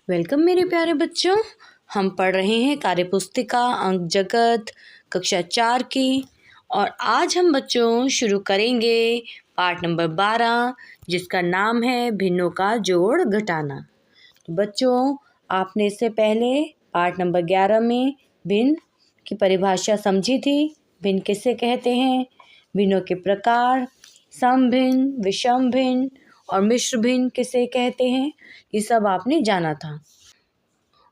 Welcome मेरे प्यारे बच्चों। हम पढ़ रहे हैं कार्यपुस्तिका अंक जगत कक्षा 4 की। और आज हम बच्चों शुरू करेंगे पाठ नंबर 12 जिसका नाम है भिन्नों का जोड़ घटाना। तो बच्चों, आपने इससे पहले पाठ नंबर 11 में भिन्न की परिभाषा समझी थी। भिन्न किसे कहते हैं, भिन्नों के प्रकार, समभिन्न, विषम भिन्न और मिश्र भिन्न किसे कहते हैं, ये सब आपने जाना था।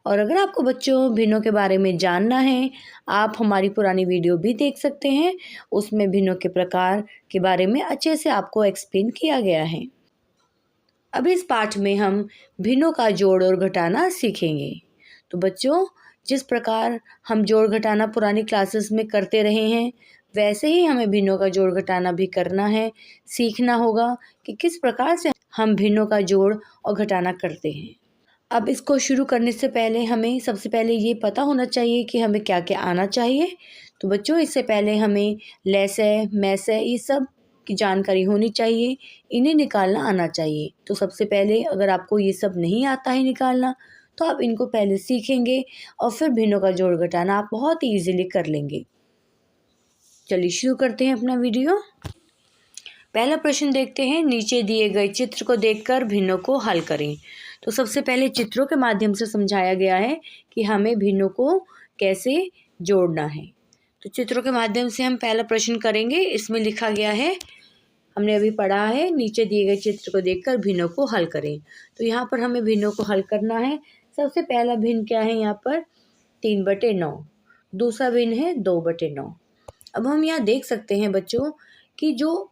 और अगर आपको बच्चों भिन्नों के बारे में जानना है, आप हमारी पुरानी वीडियो भी देख सकते हैं। उसमें भिन्नों के प्रकार के बारे में अच्छे से आपको एक्सप्लेन किया गया है। अब इस पाठ में हम भिन्नों का जोड़ और घटाना सीखेंगे। तो बच्चों, जिस प्रकार हम जोड़ घटाना पुरानी क्लासेस में करते रहे हैं, वैसे ही हमें भिन्नों का जोड़ घटाना भी करना है। सीखना होगा कि किस प्रकार से हम भिन्नों का जोड़ और घटाना करते हैं। अब इसको शुरू करने से पहले हमें सबसे पहले ये पता होना चाहिए कि हमें क्या क्या आना चाहिए। तो बच्चों, इससे पहले हमें लैसे, मैसे, ये सब की जानकारी होनी चाहिए। इन्हें निकालना आना चाहिए। तो सबसे पहले अगर आपको ये सब नहीं आता है निकालना, तो आप इनको पहले सीखेंगे और फिर भिन्नों का जोड़ घटाना आप बहुत ही ईजिली कर लेंगे। चलिए शुरू करते हैं अपना वीडियो। पहला प्रश्न देखते हैं। नीचे दिए गए चित्र को देखकर भिन्नों को हल करें। तो सबसे पहले चित्रों के माध्यम से समझाया गया है कि हमें भिन्नों को कैसे जोड़ना है। तो चित्रों के माध्यम से हम पहला प्रश्न करेंगे। इसमें लिखा गया है, हमने अभी पढ़ा है, नीचे दिए गए चित्र को देखकर भिन्नों को हल करें। तो यहाँ पर हमें भिन्नों को हल करना है। सबसे पहला भिन्न क्या है, यहाँ पर 3/9। दूसरा भिन्न है 2/9। अब हम यहाँ देख सकते हैं बच्चों कि जो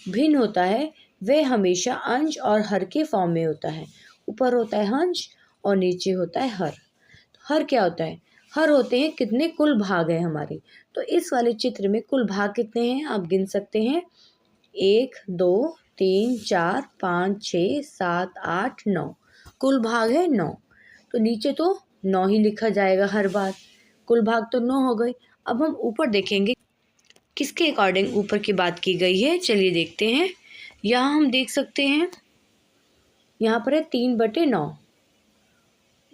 भिन्न होता है वह हमेशा अंश और हर के फॉर्म में होता है। ऊपर होता है अंश और नीचे होता है हर। तो हर क्या होता है, हर होते हैं कितने कुल भाग हैं हमारे। तो इस वाले चित्र में कुल भाग कितने हैं आप गिन सकते हैं। 1 2 3 4 5 6 7 8 9। कुल भाग है 9। तो नीचे तो 9 ही लिखा जाएगा हर बार। कुल भाग तो 9 हो गए। अब हम ऊपर देखेंगे किसके अकॉर्डिंग ऊपर की बात की गई है। चलिए देखते हैं। यहाँ हम देख सकते हैं, यहाँ पर है 3/9।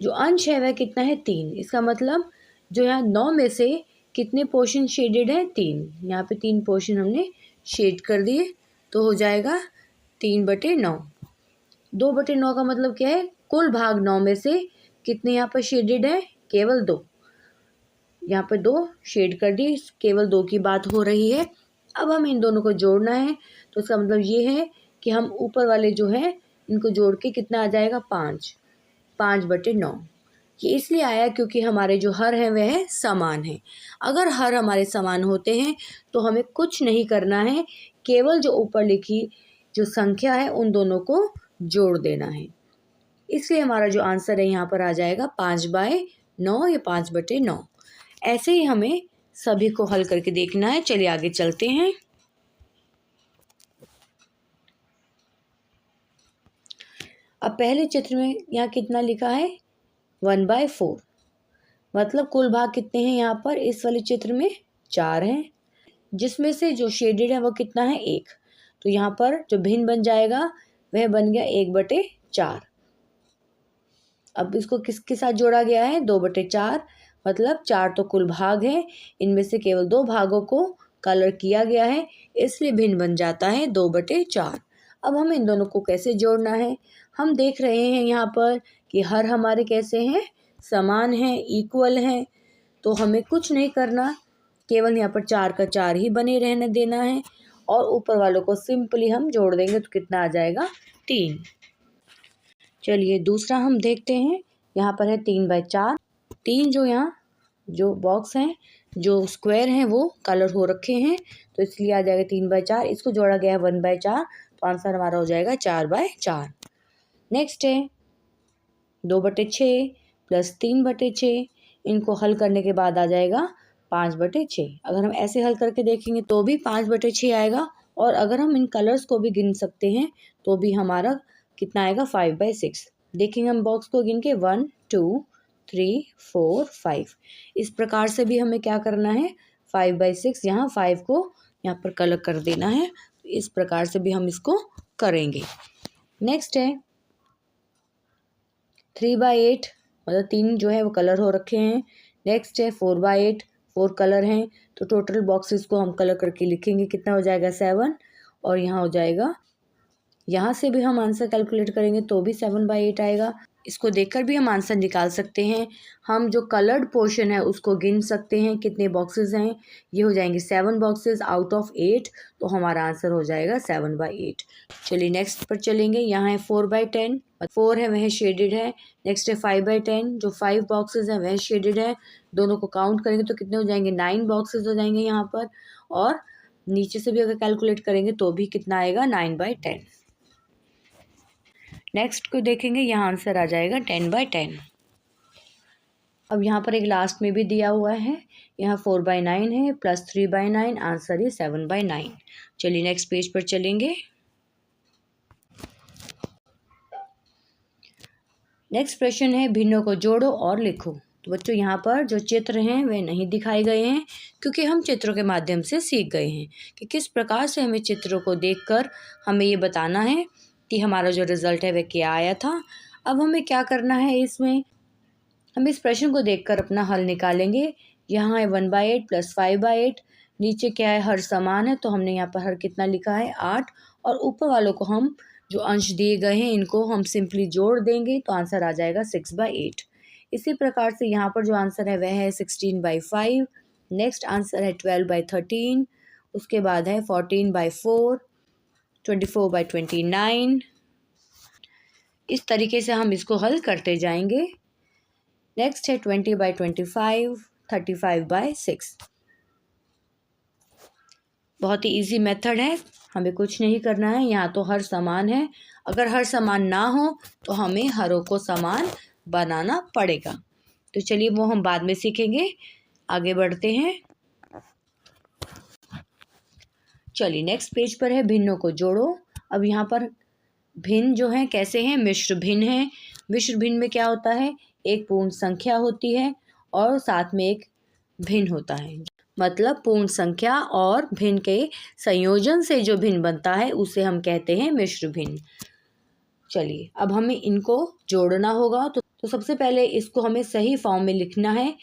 जो अंश है वह कितना है, 3। इसका मतलब जो यहाँ 9 में से कितने पोर्शन शेडेड है, 3। यहाँ पे 3 पोर्शन हमने शेड कर दिए, तो हो जाएगा 3/9। 2/9 का मतलब क्या है, कुल भाग 9 में से कितने यहाँ पर शेडेड है, केवल 2। यहाँ पर 2 शेड कर दी, केवल 2 की बात हो रही है। अब हम इन दोनों को जोड़ना है। तो इसका मतलब ये है कि हम ऊपर वाले जो है इनको जोड़ के कितना आ जाएगा, 5। 5/9। ये इसलिए आया क्योंकि हमारे जो हर हैं वह समान हैं। अगर हर हमारे समान होते हैं तो हमें कुछ नहीं करना है, केवल जो ऊपर लिखी जो संख्या है उन दोनों को जोड़ देना है। इसलिए हमारा जो आंसर है यहाँ पर आ जाएगा 5/9 या 5/9। ऐसे ही हमें सभी को हल करके देखना है। चलिए आगे चलते हैं। अब पहले चित्र में यहाँ कितना लिखा है, 1/4। मतलब कुल भाग कितने हैं यहाँ पर इस वाले चित्र में, 4 हैं, जिसमें से जो शेडेड है वो कितना है, 1। तो यहाँ पर जो भिन्न बन जाएगा वह बन गया 1/4। अब इसको किसके साथ जोड़ा गया है, 2/4। मतलब 4 तो कुल भाग हैं, इनमें से केवल 2 भागों को कलर किया गया है, इसलिए भिन्न बन जाता है 2/4। अब हम इन दोनों को कैसे जोड़ना है, हम देख रहे हैं यहाँ पर कि हर हमारे कैसे हैं, समान हैं, इक्वल हैं। तो हमें कुछ नहीं करना, केवल यहाँ पर 4 का 4 ही बने रहने देना है और ऊपर वालों को सिंपली हम जोड़ देंगे तो कितना आ जाएगा, 3। चलिए दूसरा हम देखते हैं। यहाँ पर है 3/4। 3 जो यहाँ जो बॉक्स हैं, जो स्क्वायर हैं वो कलर हो रखे हैं, तो इसलिए आ जाएगा 3/4। इसको जोड़ा गया है 1/4, तो आंसर हमारा हो जाएगा 4/4। नेक्स्ट है 2/6 प्लस 3/6। इनको हल करने के बाद आ जाएगा 5/6। अगर हम ऐसे हल करके देखेंगे तो भी 5/6 आएगा, और अगर हम इन कलर्स को भी गिन सकते हैं तो भी हमारा कितना आएगा, 5/6। देखेंगे हम बॉक्स को गिन के 1 2 3 4 5। इस प्रकार से भी हमें क्या करना है, 5/6 यहाँ 5 को यहाँ पर कलर कर देना है। इस प्रकार से भी हम इसको करेंगे। नेक्स्ट है 3/8 मतलब 3 जो है वो कलर हो रखे हैं। नेक्स्ट है 4/8, 4 कलर हैं। तो टोटल बॉक्सेस को हम कलर करके लिखेंगे, कितना हो जाएगा 7, और यहाँ हो जाएगा, यहाँ से भी हम आंसर कैलकुलेट करेंगे तो भी 7/8 आएगा। इसको देखकर भी हम आंसर निकाल सकते हैं। हम जो कलर्ड पोर्शन है उसको गिन सकते हैं, कितने बॉक्सेस हैं। ये हो जाएंगे 7 बॉक्सेस आउट ऑफ 8, तो हमारा आंसर हो जाएगा 7/8। चलिए नेक्स्ट पर चलेंगे। यहाँ है 4/10, 4 है वह शेडेड है। नेक्स्ट है 5/10, जो 5 बॉक्सेस हैं वह शेडेड है। दोनों को काउंट करेंगे तो कितने हो जाएंगे, 9 बॉक्सेस हो जाएंगे यहाँ पर। और नीचे से भी अगर कैलकुलेट करेंगे तो भी कितना आएगा, 9/10। नेक्स्ट को देखेंगे, यहाँ आंसर आ जाएगा 10/10। अब यहाँ पर एक लास्ट में भी दिया हुआ है, यहाँ 4/9 है प्लस 3/9, आंसर है 7/9। चलिए नेक्स्ट पेज पर चलेंगे। नेक्स्ट प्रश्न है, भिन्नों को जोड़ो और लिखो। तो बच्चों यहाँ पर जो चित्र हैं वे नहीं दिखाए गए हैं, क्योंकि हम चित्रों के माध्यम से सीख गए हैं कि किस प्रकार से हमें चित्रों को देखकर हमें ये बताना है कि हमारा जो रिज़ल्ट है वह क्या आया था। अब हमें क्या करना है, इसमें हम इस प्रश्न को देखकर अपना हल निकालेंगे। यहाँ है 1/8 प्लस 5/8, नीचे क्या है, हर समान है तो हमने यहाँ पर हर कितना लिखा है, 8, और ऊपर वालों को हम जो अंश दिए गए हैं इनको हम सिंपली जोड़ देंगे तो आंसर आ जाएगा 6/8। इसी प्रकार से यहाँ पर जो आंसर है वह है 16/5। नेक्स्ट आंसर है 12/13, उसके बाद है 14/4, 24/29। इस तरीके से हम इसको हल करते जाएंगे। नेक्स्ट है 20/25, 35/6। बहुत ही इजी मेथड है, हमें कुछ नहीं करना है। यहाँ तो हर समान है, अगर हर समान ना हो तो हमें हरों को समान बनाना पड़ेगा। तो चलिए वो हम बाद में सीखेंगे, आगे बढ़ते हैं। चलिए नेक्स्ट पेज पर है, भिन्नों को जोड़ो। अब यहाँ पर भिन्न जो है कैसे हैं, मिश्र भिन्न है। मिश्र भिन्न में क्या होता है, एक पूर्ण संख्या होती है और साथ में एक भिन्न होता है। मतलब पूर्ण संख्या और भिन्न के संयोजन से जो भिन्न बनता है उसे हम कहते हैं मिश्र भिन्न। चलिए अब हमें इनको जोड़ना होगा, तो सबसे पहले इसको हमें सही फॉर्म में लिखना है।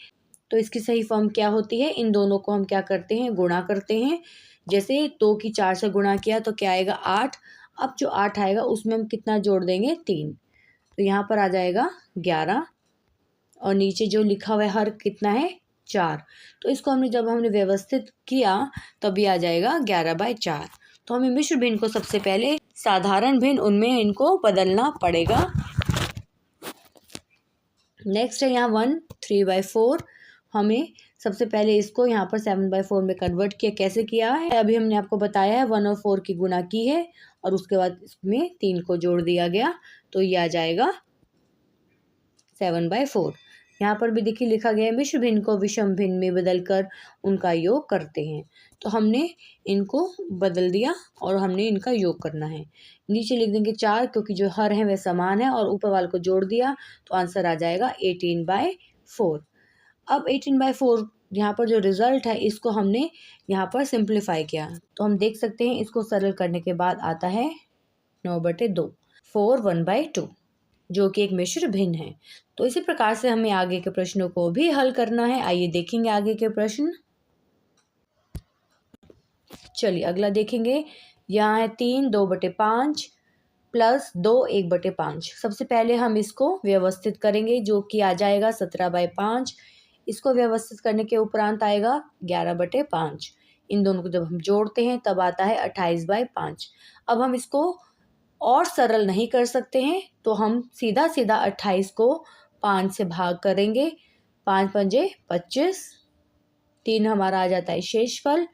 तो इसकी सही फॉर्म क्या होती है, इन दोनों को हम क्या करते हैं, गुणा करते हैं। जैसे 2 की 4 से गुणा किया तो क्या आएगा, 8। अब जो 8 आएगा उसमें हम कितना जोड़ देंगे, 3, तो यहाँ पर आ जाएगा 11, और नीचे जो लिखा हुआ है हर कितना है, 4। तो इसको हमने व्यवस्थित किया तभी आ जाएगा 11/4। तो हमें मिश्र भिन्न को सबसे पहले साधारण भिन्न उनमें इनको बदलना पड़ेगा। नेक्स्ट है यहाँ 1 3/4, हमें सबसे पहले इसको यहाँ पर 7/4 में कन्वर्ट किया। कैसे किया है अभी हमने आपको बताया है, 1 और 4 की गुणा की है और उसके बाद इसमें 3 को जोड़ दिया गया, तो ये आ जाएगा 7/4। यहाँ पर भी देखिए लिखा गया है, मिश्र भिन्न को विषम भिन्न में बदलकर उनका योग करते हैं। तो हमने इनको बदल दिया और हमने इनका योग करना है। नीचे लिख देंगे 4, क्योंकि जो हर है वह समान है, और ऊपर वाले को जोड़ दिया तो आंसर आ जाएगा 18/4। अब 18/4 यहाँ पर जो रिजल्ट है इसको हमने यहाँ पर सिंप्लीफाई किया, तो हम देख सकते हैं इसको सरल करने के बाद आता है 9/2, 4 1/2, जो कि एक मिश्र भिन्न है। तो इसी प्रकार से हमें आगे के प्रश्नों को भी हल करना है। आइए देखेंगे आगे के प्रश्न। चलिए अगला देखेंगे, यहाँ है 3 2/5 प्लस 2 1/5। सबसे पहले हम इसको व्यवस्थित करेंगे, जो कि आ जाएगा 17/5। इसको व्यवस्थित करने के उपरांत आएगा 11/5। इन दोनों को जब हम जोड़ते हैं तब आता है 28/5। अब हम इसको और सरल नहीं कर सकते हैं, तो हम सीधा 28 को 5 से भाग करेंगे। 5 पंजे 25, 3 हमारा आ जाता है शेषफल।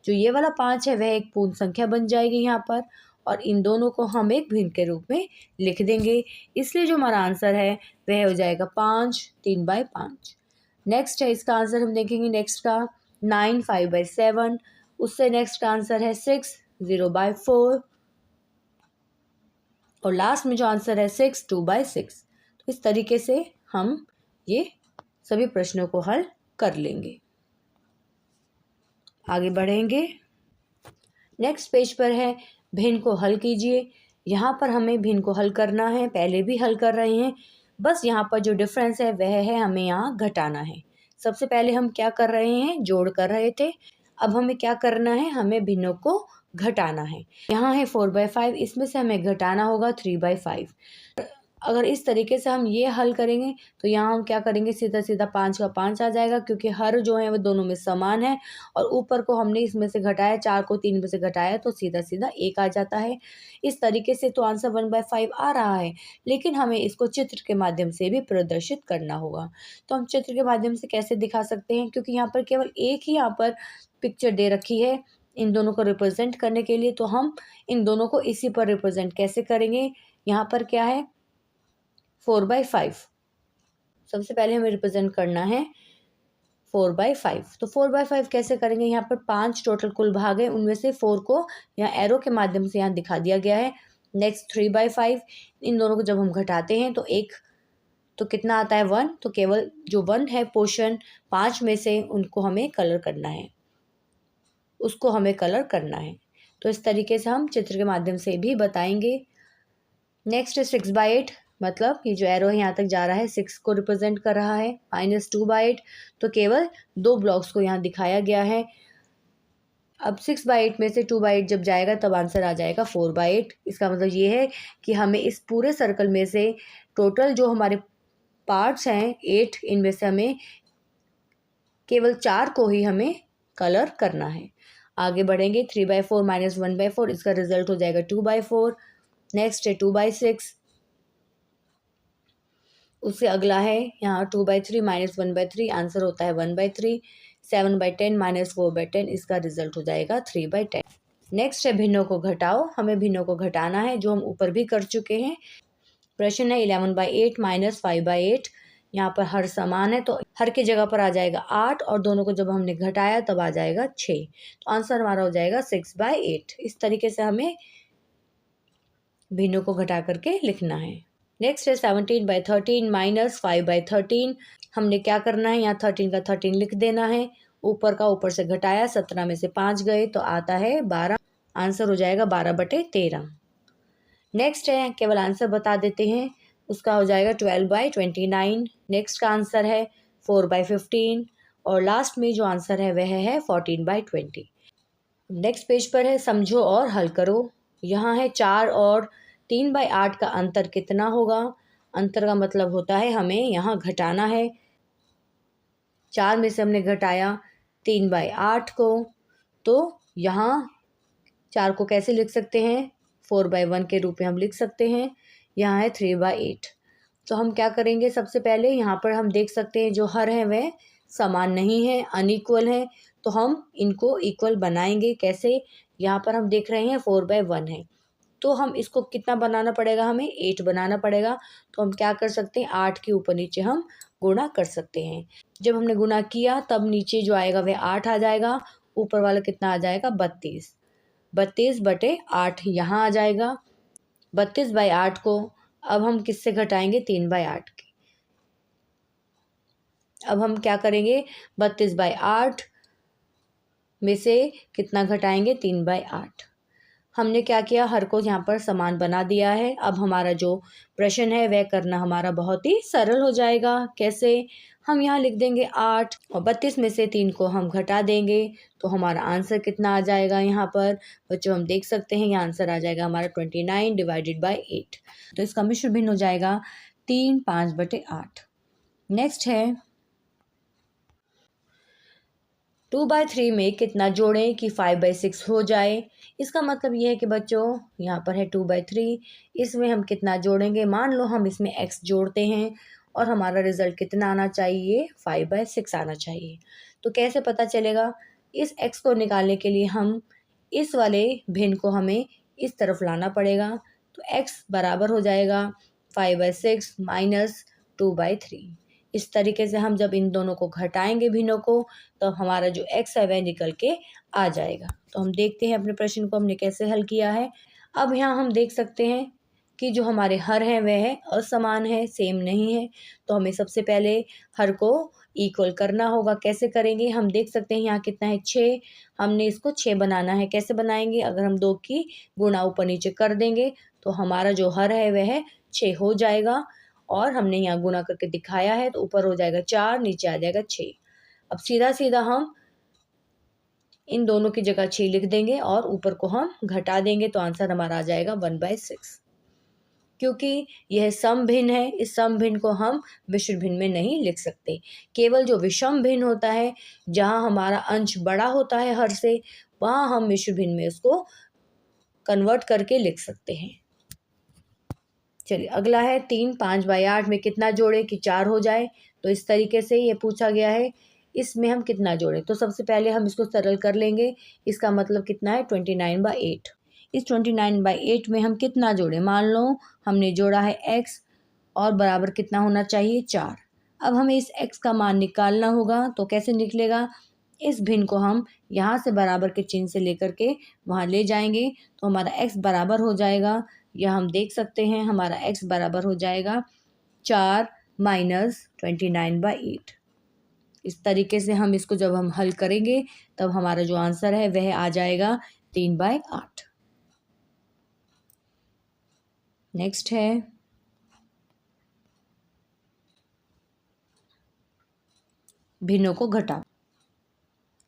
जो ये वाला 5 है वह एक पूर्ण संख्या बन जाएगी यहाँ पर, और इन दोनों को हम एक भिन्न के रूप में लिख देंगे। इसलिए जो हमारा आंसर है वह हो जाएगा 5 3/5। नेक्स्ट है इसका आंसर हम देखेंगे, नेक्स्ट का 9 5/7। उससे नेक्स्ट का आंसर है 6 0/4, और लास्ट में जो आंसर है 6 2/6। तो इस तरीके से हम ये सभी प्रश्नों को हल कर लेंगे। आगे बढ़ेंगे, नेक्स्ट पेज पर है भिन्न को हल कीजिए। यहाँ पर हमें भिन्न को हल करना है, पहले भी हल कर रहे हैं। बस यहाँ पर जो डिफरेंस है वह है हमें यहाँ घटाना है। सबसे पहले हम क्या कर रहे हैं, जोड़ कर रहे थे। अब हमें क्या करना है, हमें भिन्नों को घटाना है। यहाँ है 4/5, इसमें से हमें घटाना होगा 3/5। अगर इस तरीके से हम ये हल करेंगे तो यहाँ हम क्या करेंगे, सीधा सीधा 5 का 5 आ जाएगा, क्योंकि हर जो है वो दोनों में समान है। और ऊपर को हमने इसमें से घटाया, 4 को 3 में से घटाया तो सीधा सीधा 1 आ जाता है। इस तरीके से तो आंसर 1/5 आ रहा है, लेकिन हमें इसको चित्र के माध्यम से भी प्रदर्शित करना होगा। तो हम चित्र के माध्यम से कैसे दिखा सकते हैं, क्योंकि यहाँ पर केवल एक ही यहाँ पर पिक्चर दे रखी है इन दोनों को रिप्रेजेंट करने के लिए, तो हम इन दोनों को इसी पर रिप्रेजेंट कैसे करेंगे। यहाँ पर क्या है, 4/5। सबसे पहले हमें रिप्रेजेंट करना है 4/5। तो 4/5 कैसे करेंगे, यहाँ पर 5 टोटल कुल भाग है, उनमें से 4 को यहाँ एरो के माध्यम से यहाँ दिखा दिया गया है। नेक्स्ट 3/5, इन दोनों को जब हम घटाते हैं तो एक तो कितना आता है 1, तो केवल जो 1 है पोर्शन 5 में से उनको हमें कलर करना है, उसको हमें कलर करना है। तो इस तरीके से हम चित्र के माध्यम से भी बताएंगे। नेक्स्ट 6/8, मतलब ये जो एरो है यहाँ तक जा रहा है 6 को रिप्रेजेंट कर रहा है। -2/8, तो केवल 2 ब्लॉक्स को यहाँ दिखाया गया है। अब 6/8 में से 2/8 जब जाएगा तब आंसर आ जाएगा 4/8। इसका मतलब ये है कि हमें इस पूरे सर्कल में से टोटल जो हमारे पार्ट्स हैं 8, इनमें से हमें केवल 4 को ही हमें कलर करना है। आगे बढ़ेंगे, 3/4 - 1/4, इसका रिजल्ट हो जाएगा 2/4। नेक्स्ट है 2/6, उससे अगला है यहाँ 2/3 - 1/3, आंसर होता है 1/3। 7/10 - 4/10, इसका रिजल्ट हो जाएगा 3/10। नेक्स्ट है भिन्नों को घटाओ, हमें भिन्नों को घटाना है, जो हम ऊपर भी कर चुके हैं। प्रश्न है 11/8 - 5/8, यहाँ पर हर समान है तो हर की जगह पर आ जाएगा 8, और दोनों को जब हमने घटाया तब आ जाएगा 6, तो आंसर हमारा हो जाएगा 6/8। इस तरीके से हमें भिन्नों को घटा करके लिखना है। नेक्स्ट है 17/13 - 5/13, हमने क्या करना है, यहाँ 13 का 13 लिख देना है। ऊपर का ऊपर से घटाया, 17 में से 5 गए तो आता है 12, आंसर हो जाएगा 12/13। नेक्स्ट है, केवल आंसर बता देते हैं, उसका हो जाएगा 12/29। नेक्स्ट का आंसर है 4/15, और लास्ट में जो आंसर है वह है 14/20। नेक्स्ट पेज पर है समझो और हल करो। यहाँ है 4 और 3/8 का अंतर कितना होगा। अंतर का मतलब होता है हमें यहाँ घटाना है। 4 में से हमने घटाया 3/8 को, तो यहाँ 4 को कैसे लिख सकते हैं, 4/1 के रूप में हम लिख सकते हैं। यहाँ है 3/8, तो हम क्या करेंगे, सबसे पहले यहाँ पर हम देख सकते हैं जो हर हैं वह समान नहीं है, अनइक्वल है, तो हम इनको इक्वल बनाएंगे। कैसे, यहाँ पर हम देख रहे हैं 4/1 है, तो हम इसको कितना बनाना पड़ेगा, हमें 8 बनाना पड़ेगा। तो हम क्या कर सकते हैं, 8 के ऊपर नीचे हम गुणा कर सकते हैं। जब हमने गुणा किया तब नीचे जो आएगा वह 8 आ जाएगा, ऊपर वाला कितना आ जाएगा 32। 32/8 यहाँ आ जाएगा। 32/8 को अब हम किससे घटाएंगे, 3/8 के। अब हम क्या करेंगे, 32/8 में से कितना घटाएंगे, 3/8। हमने क्या किया, हर को यहाँ पर समान बना दिया है। अब हमारा जो प्रश्न है वह करना हमारा बहुत ही सरल हो जाएगा। कैसे, हम यहाँ लिख देंगे 8, और 32 में से 3 को हम घटा देंगे, तो हमारा आंसर कितना आ जाएगा। यहाँ पर बच्चों हम देख सकते हैं, यहाँ आंसर आ जाएगा हमारा 29/8। तो इसका मिश्र भिन्न हो जाएगा 3 5/8। नेक्स्ट है 2/3 में कितना जोड़ें कि 5/6 हो जाए। इसका मतलब ये है कि बच्चों यहाँ पर है 2/3, इसमें हम कितना जोड़ेंगे, मान लो हम इसमें x जोड़ते हैं और हमारा रिजल्ट कितना आना चाहिए, 5/6 आना चाहिए। तो कैसे पता चलेगा, इस x को निकालने के लिए हम इस वाले भिन्न को हमें इस तरफ लाना पड़ेगा। तो x बराबर हो जाएगा 5/6 - 2/3। इस तरीके से हम जब इन दोनों को घटाएंगे भिन्नों को, तो हमारा जो x है वह निकल के आ जाएगा। तो हम देखते हैं अपने प्रश्न को हमने कैसे हल किया है। अब यहाँ हम देख सकते हैं कि जो हमारे हर हैं वह असमान है, सेम नहीं है। तो हमें सबसे पहले हर को इक्वल करना होगा। कैसे करेंगे, हम देख सकते हैं यहाँ कितना है 6, हमने इसको 6 बनाना है। कैसे बनाएंगे, अगर हम 2 की गुणा ऊपर नीचे कर देंगे तो हमारा जो हर है वह 6 हो जाएगा। और हमने यहाँ गुना करके दिखाया है, तो ऊपर हो जाएगा 4, नीचे आ जाएगा 6। अब सीधा सीधा हम इन दोनों की जगह 6 लिख देंगे और ऊपर को हम घटा देंगे, तो आंसर हमारा आ जाएगा 1/6। क्योंकि यह सम भिन्न है, इस सम भिन्न को हम मिश्र भिन्न में नहीं लिख सकते। केवल जो विषम भिन्न होता है, जहाँ हमारा अंश बड़ा होता है हर से, वहाँ हम मिश्र भिन्न में उसको कन्वर्ट करके लिख सकते हैं। चलिए अगला है 3 5/8 में कितना जोड़े कि 4 हो जाए। तो इस तरीके से ये पूछा गया है, इसमें हम कितना जोड़ें। तो सबसे पहले हम इसको सरल कर लेंगे। इसका मतलब कितना है 29/8। इस 29/8 में हम कितना जोड़ें। मान लो हमने जोड़ा है x और बराबर कितना होना चाहिए 4। अब हमें इस x का मान निकालना होगा, तो कैसे निकलेगा। इस भिन्न को हम यहाँ से बराबर के चिन्ह से लेकर के वहाँ ले जाएंगे, तो हमारा x बराबर हो जाएगा, यह हम देख सकते हैं, हमारा x बराबर हो जाएगा 4 माइनस 29/8। इस तरीके से हम इसको जब हम हल करेंगे तब हमारा जो आंसर है वह आ जाएगा 3/8। नेक्स्ट है भिन्नों को घटा।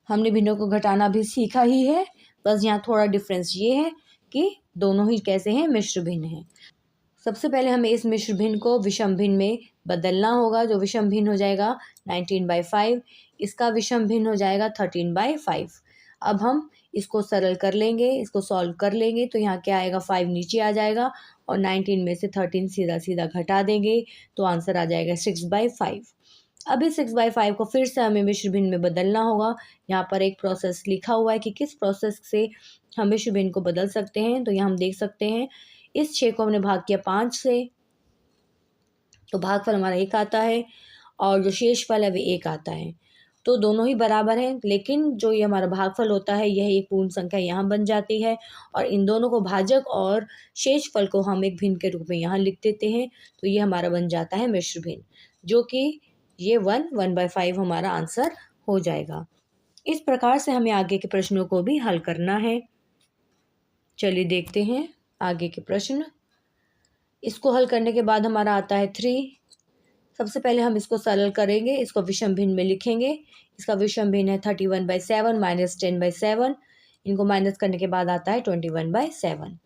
हमने भिन्नों को घटाना भी सीखा ही है, बस यहाँ थोड़ा डिफरेंस ये है कि दोनों ही कैसे हैं, मिश्र भिन्न हैं। सबसे पहले हमें इस मिश्र भिन्न को विषम भिन्न में बदलना होगा। जो विषम भिन्न हो जाएगा 19/5, इसका विषम भिन्न हो जाएगा 13/5। अब हम इसको सरल कर लेंगे, इसको सॉल्व कर लेंगे, तो यहाँ क्या आएगा 5 नीचे आ जाएगा और 19 में से 13 सीधा सीधा घटा देंगे, तो आंसर आ जाएगा 6/5। अब इस 6/5 को फिर से हमें मिश्र भिन्न में बदलना होगा। यहाँ पर एक प्रोसेस लिखा हुआ है कि किस प्रोसेस से हम मिश्र भिन्न को बदल सकते हैं। तो यहाँ हम देख सकते हैं, इस 6 को हमने भाग किया 5 से, तो भागफल हमारा 1 आता है और जो शेषफल है वह 1 आता है। तो दोनों ही बराबर हैं, लेकिन जो ये हमारा भागफल होता है यह एक पूर्ण संख्या यहाँ बन जाती है और इन दोनों को भाजक और शेषफल को हम एक भिन्न के रूप में यहाँ लिख देते हैं। तो ये हमारा बन जाता है मिश्र भिन्न, जो कि ये 1/5 हमारा आंसर हो जाएगा। इस प्रकार से हमें आगे के प्रश्नों को भी हल करना है। चलिए देखते हैं आगे के प्रश्न। इसको हल करने के बाद हमारा आता है 3। सबसे पहले हम इसको सरल करेंगे, इसको विषम भिन्न में लिखेंगे। इसका विषम भिन्न है 31/7 माइनस 10/7। इनको माइनस करने के बाद आता है 21/7।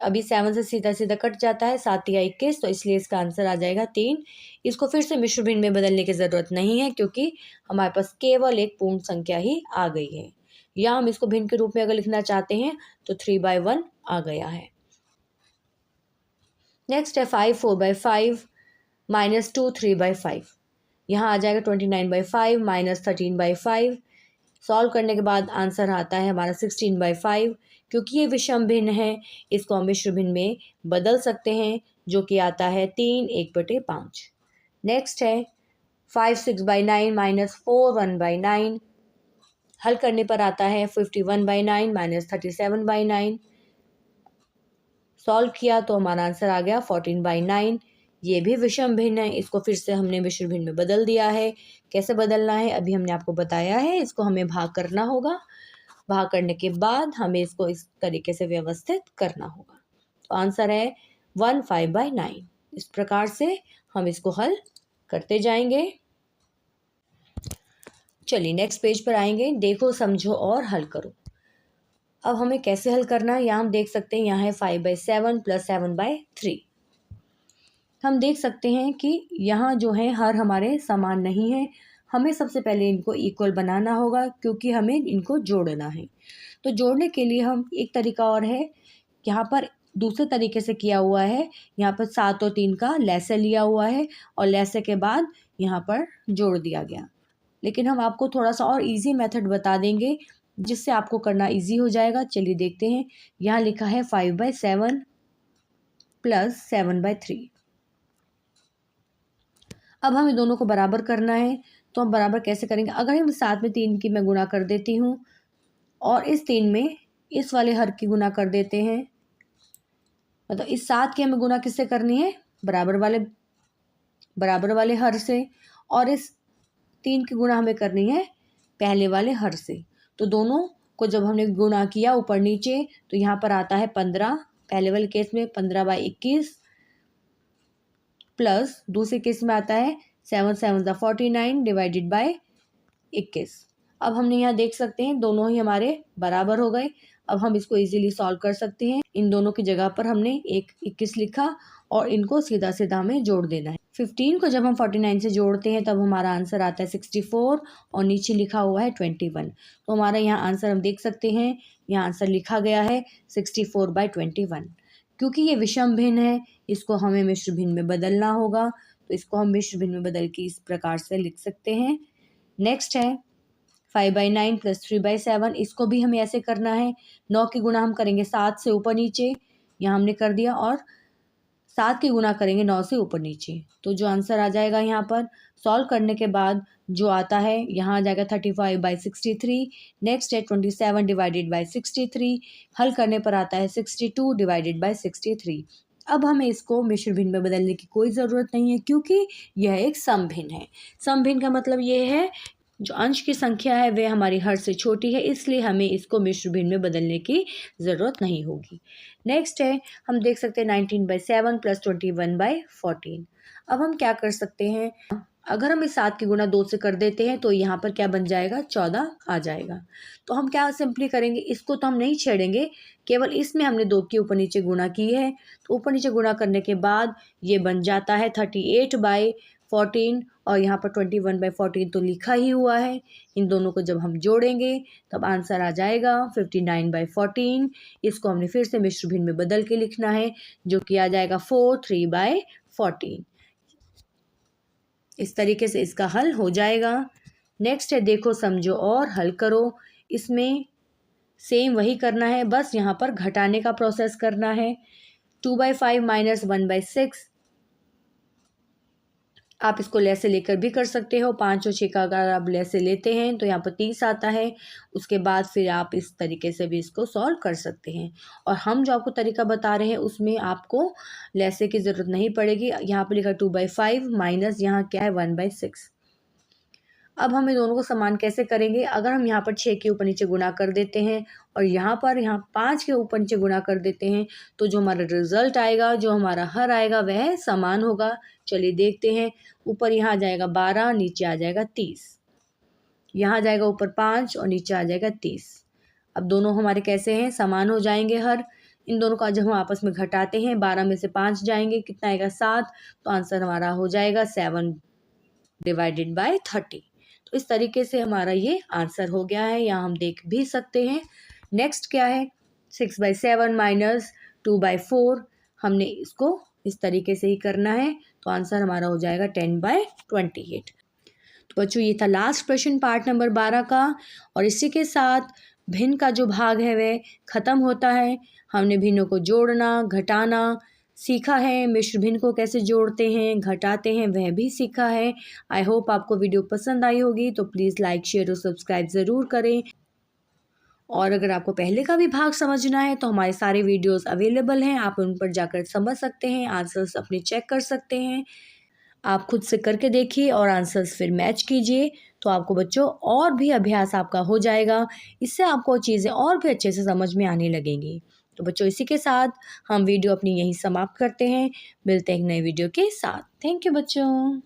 अभी 7 से सीधा सीधा कट जाता है, 7 या 21, तो इसलिए इसका आंसर आ जाएगा 3। इसको फिर से मिश्र भिन्न में बदलने की ज़रूरत नहीं है, क्योंकि हमारे पास केवल एक पूर्ण संख्या ही आ गई है। या हम इसको भिन्न के रूप में अगर लिखना चाहते हैं तो 3/1 आ गया है। नेक्स्ट है 5 4/5 माइनस 2 3/5। यहाँ आ जाएगा 29/5 माइनस 13/5। सॉल्व करने के बाद आंसर आता है हमारा 16/5। क्योंकि ये विषम भिन्न है, इसको हम मिश्र भिन्न में बदल सकते हैं, जो कि आता है 3 1/5। नेक्स्ट है 5 6/9 माइनस 4 1/9। हल करने पर आता है 51/9 माइनस 37/9। सॉल्व किया तो हमारा आंसर आ गया 14/9। ये भी विषम भिन्न है, इसको फिर से हमने मिश्र भिन्न में बदल दिया है। कैसे बदलना है अभी हमने आपको बताया है। इसको हमें भाग करना होगा, भाग करने के बाद हमें इसको इस तरीके से व्यवस्थित करना होगा। तो आंसर है 15/9। इस प्रकार से हम इसको हल करते जाएंगे। चलिए नेक्स्ट पेज पर आएंगे। देखो, समझो और हल करो। अब हमें कैसे हल करना है, यहाँ हम देख सकते हैं, यहाँ है 5/7 प्लस 7/3। हम देख सकते हैं कि यहाँ जो है हर हमारे समान नहीं है। हमें सबसे पहले इनको इक्वल बनाना होगा, क्योंकि हमें इनको जोड़ना है। तो जोड़ने के लिए हम एक तरीका और है, यहाँ पर दूसरे तरीके से किया हुआ है। यहाँ पर 7 और 3 का लैसे लिया हुआ है और लैसे के बाद यहाँ पर जोड़ दिया गया। लेकिन हम आपको थोड़ा सा और इजी मेथड बता देंगे, जिससे आपको करना इजी हो जाएगा। चलिए देखते हैं। यहाँ लिखा है 5/7 प्लस 7/3। अब हमें दोनों को बराबर करना है, तो हम बराबर कैसे करेंगे। अगर हम 7 में 3 की मैं गुणा कर देती हूँ और इस 3 में इस वाले हर की गुणा कर देते हैं, मतलब इस 7 की हमें गुणा किससे करनी है, बराबर वाले हर से, और इस 3 की गुणा हमें करनी है पहले वाले हर से। तो दोनों को जब हमने गुणा किया ऊपर नीचे, तो यहाँ पर आता है 15। पहले वाले केस में 15/21 प्लस दूसरे केस में आता है 7 7 49 डिवाइडेड बाय 21। अब हमने यहाँ देख सकते हैं दोनों ही हमारे बराबर हो गए। अब हम इसको इजीली सॉल्व कर सकते हैं। इन दोनों की जगह पर हमने 21 लिखा और इनको सीधा सीधा हमें जोड़ देना है। 15 को जब हम 49 से जोड़ते हैं तब हमारा आंसर आता है 64 और नीचे लिखा हुआ है 21। तो हमारा यहाँ आंसर हम देख सकते हैं, यहाँ आंसर लिखा गया है 64/21। क्योंकि ये विषम भिन्न है, इसको हमें मिश्र भिन्न में बदलना होगा, तो इसको हम मिश्र भिन्न में बदल के इस प्रकार से लिख सकते हैं। नेक्स्ट है 5/9 + 3/7। इसको भी हमें ऐसे करना है। 9 की गुणा हम करेंगे 7 से ऊपर नीचे, यहाँ हमने कर दिया, और 7 की गुणा करेंगे 9 से ऊपर नीचे। तो जो आंसर आ जाएगा यहाँ पर सॉल्व करने के बाद जो आता है, यहाँ आ जाएगा 35/63। नेक्स्ट है 27 डिवाइडेड बाई 63। हल करने पर आता है 62 डिवाइडेड बाई 63। अब हमें इसको मिश्र भिन्न में बदलने की कोई ज़रूरत नहीं है, क्योंकि यह एक सम भिन्न है। सम भिन्न का मतलब ये है जो अंश की संख्या है वह हमारी हर से छोटी है, इसलिए हमें इसको मिश्र भिन्न में बदलने की ज़रूरत नहीं होगी। नेक्स्ट है, हम देख सकते हैं 19/7 + 21/14। अब हम क्या कर सकते हैं, अगर हम इस 7 की गुणा 2 से कर देते हैं तो यहाँ पर क्या बन जाएगा, 14 आ जाएगा। तो हम क्या सिंपली करेंगे, इसको तो हम नहीं छेड़ेंगे, केवल इसमें हमने 2 की ऊपर नीचे गुणा की है। तो ऊपर नीचे गुणा करने के बाद ये बन जाता है 38/14 और यहाँ पर 21/14 तो लिखा ही हुआ है। इन दोनों को जब हम जोड़ेंगे तब आंसर आ जाएगा 59/14। इसको हमने फिर से मिश्र भिन्न में बदल के लिखना है, जो कि आ जाएगा 43/14। इस तरीके से इसका हल हो जाएगा। नेक्स्ट है, देखो समझो और हल करो। इसमें सेम वही करना है, बस यहाँ पर घटाने का प्रोसेस करना है। 2/5 - 1/6। आप इसको ले से लेकर भी कर सकते हो। 5 और 6 का अगर आप ले से लेते हैं तो यहाँ पर 30 आता है। उसके बाद फिर आप इस तरीके से भी इसको सॉल्व कर सकते हैं। और हम जो आपको तरीका बता रहे हैं उसमें आपको लेसे की ज़रूरत नहीं पड़ेगी। यहाँ पर लिखा 2/5 माइनस यहाँ क्या है 1/6। अब हम इन दोनों को समान कैसे करेंगे, अगर हम यहाँ पर 6 के ऊपर नीचे गुणा कर देते हैं और यहाँ 5 के ऊपर नीचे गुणा कर देते हैं, तो जो हमारा रिजल्ट आएगा, जो हमारा हर आएगा वह समान होगा। चलिए देखते हैं। ऊपर यहाँ आ जाएगा 12, नीचे आ जाएगा 30। यहाँ आ जाएगा ऊपर 5 और नीचे आ जाएगा 30। अब दोनों हमारे कैसे हैं, समान हो जाएंगे हर। इन दोनों का जब हम आपस में घटाते हैं 12 में से 5 जाएंगे, कितना आएगा 7। तो आंसर हमारा हो जाएगा 7 डिवाइडेड बाय 30। तो इस तरीके से हमारा ये आंसर हो गया है, यहाँ हम देख भी सकते हैं। नेक्स्ट क्या है, 6/7 माइनस 2/4। हमने इसको इस तरीके से ही करना है, तो आंसर हमारा हो जाएगा 10/28। तो बच्चों ये था लास्ट प्रश्न पार्ट नंबर 12 का, और इसी के साथ भिन्न का जो भाग है वह ख़त्म होता है। हमने भिन्नों को जोड़ना, घटाना सीखा है, मिश्र भिन्न को कैसे जोड़ते हैं, घटाते हैं, वह भी सीखा है। आई होप आपको वीडियो पसंद आई होगी, तो प्लीज़ लाइक, शेयर और सब्सक्राइब ज़रूर करें। और अगर आपको पहले का भी भाग समझना है तो हमारे सारे वीडियोस अवेलेबल हैं, आप उन पर जाकर समझ सकते हैं, आंसर्स अपने चेक कर सकते हैं। आप खुद से करके देखिए और आंसर्स फिर मैच कीजिए, तो आपको बच्चों और भी अभ्यास आपका हो जाएगा। इससे आपको चीज़ें और भी अच्छे से समझ में आने लगेंगी। तो बच्चों इसी के साथ हम वीडियो अपनी यहीं समाप्त करते हैं। मिलते हैं एक नए वीडियो के साथ। थैंक यू बच्चों।